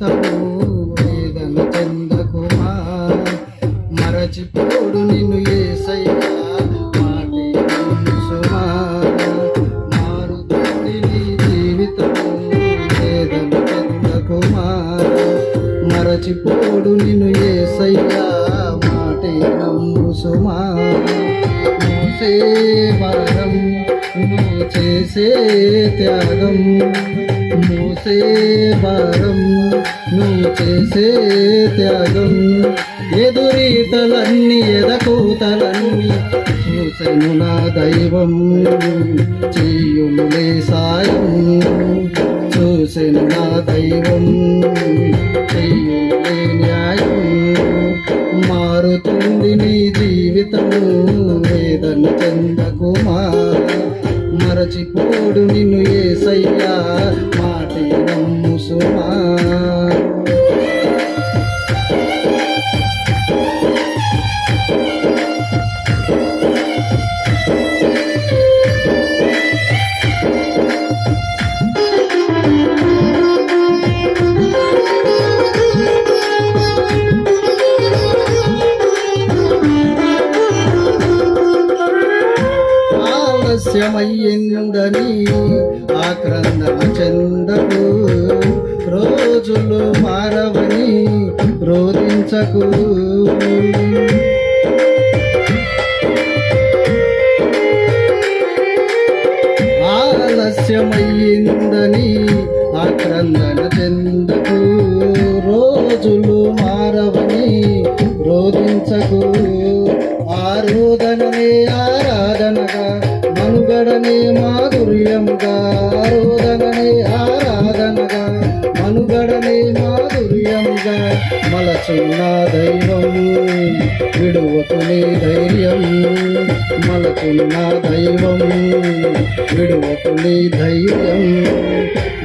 జీవితము వేదన చెందకుమా మరచిపోడు నిన్ను యేసయ్యా మాటి సుమా మారుతుంది నీ జీవితము వేదన చెందకుమా మరచిపోడు నిన్ను యేసయ్యా మాటి నమ్ము సుమా మోసే భారం నువ్వు చేసే త్యాగం మోసే భారం నువ్వు చేసే త్యాగం ఎదురీతలన్నీ ఎదకూతలన్నీ చూసెను నా దైవం చెయ్యునులే సాయం చూసెను నా దైవం చెయ్యునులే న్యాయం మారుతుంది నీ జీవితము వేదన చెందకుమా మరచిపోడు నిన్ను యేసయ్యా మాటి నమ్ము సుమా ఆలస్యమయ్యిందని ఆక్రందన చెందకు రోజులు మారవని రోధించకు ఆలస్యమయ్యిందని ఆక్రందన చెందకు రోజులు మారవని రోధించకు ఆరోదననే ఆరాధనగా మనుగడనే మాధుర్యముగా ఆరోదననే ఆరాధనగా మనుగడనే మాధుర్యముగా మలచున్న దైవం విడువకునే ధైర్యం మలచున్న దైవం విడువకునే ధైర్యం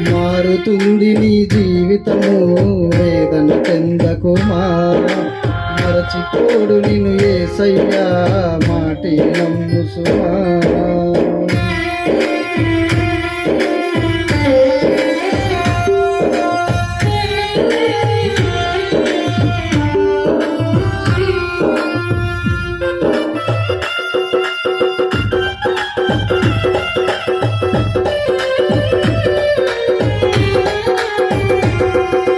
మారుతుంది నీ జీవితము వేదన చెందకుమా మరచిపోడు నిన్ను యేసయ్యా మాటి నమ్ము సుమా